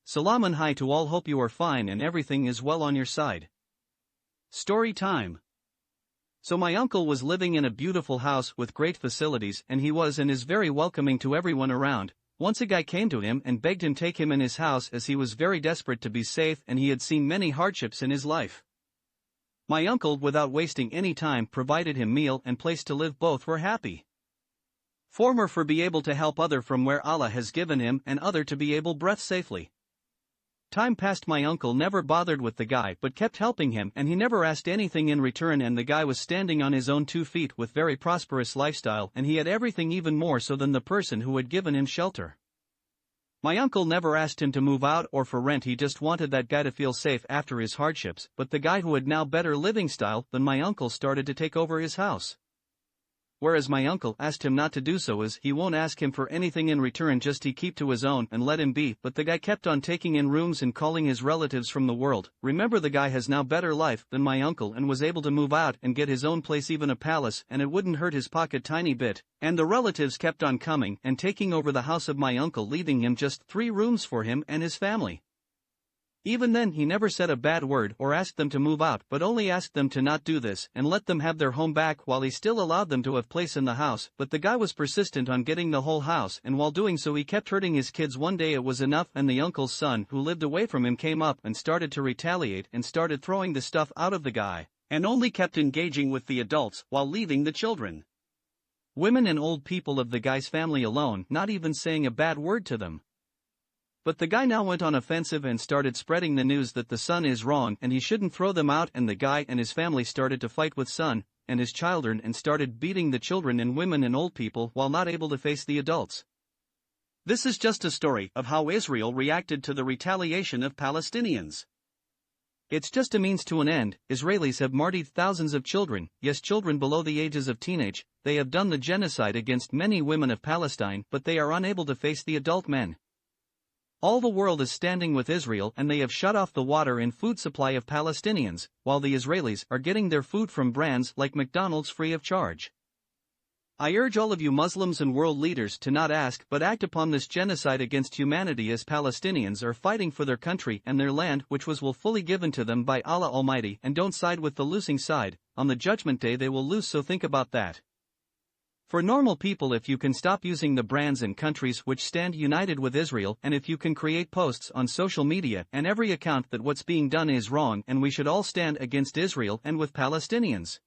Salam and hi to all, hope you are fine and everything is well on your side. Story time. So my uncle was living in a beautiful house with great facilities and he was and is very welcoming to everyone around. Once a guy came to him and begged him take him in his house as he was very desperate to be safe and he had seen many hardships in his life. My uncle, without wasting any time, provided him meal and place to live. Both were happy. Former for be able to help other from where Allah has given him and other to be able breath safely. Time passed, my uncle never bothered with the guy but kept helping him and he never asked anything in return, and the guy was standing on his own 2 feet with very prosperous lifestyle and he had everything, even more so than the person who had given him shelter. My uncle never asked him to move out or for rent, he just wanted that guy to feel safe after his hardships, but the guy who had now better living style than my uncle started to take over his house. Whereas my uncle asked him not to do so as he won't ask him for anything in return, just he keep to his own and let him be, but the guy kept on taking in rooms and calling his relatives from the world. Remember, the guy has now better life than my uncle and was able to move out and get his own place, even a palace, and it wouldn't hurt his pocket tiny bit, and the relatives kept on coming and taking over the house of my uncle, leaving him just 3 rooms for him and his family. Even then he never said a bad word or asked them to move out, but only asked them to not do this and let them have their home back, while he still allowed them to have place in the house. But the guy was persistent on getting the whole house, and while doing so he kept hurting his kids. One day it was enough and the uncle's son, who lived away from him, came up and started to retaliate and started throwing the stuff out of the guy, and only kept engaging with the adults while leaving the children, women and old people of the guy's family alone, not even saying a bad word to them. But the guy now went on offensive and started spreading the news that the son is wrong and he shouldn't throw them out, and the guy and his family started to fight with son and his children and started beating the children and women and old people while not able to face the adults. This is just a story of how Israel reacted to the retaliation of Palestinians. It's just a means to an end. Israelis have martyred thousands of children, yes, children below the ages of teenage. They have done the genocide against many women of Palestine, but they are unable to face the adult men. All the world is standing with Israel and they have shut off the water and food supply of Palestinians, while the Israelis are getting their food from brands like McDonald's free of charge. I urge all of you Muslims and world leaders to not ask but act upon this genocide against humanity, as Palestinians are fighting for their country and their land, which was fully given to them by Allah Almighty, and don't side with the losing side. On the judgment day they will lose, so think about that. For normal people, if you can stop using the brands and countries which stand united with Israel, and if you can create posts on social media and every account that what's being done is wrong and we should all stand against Israel and with Palestinians.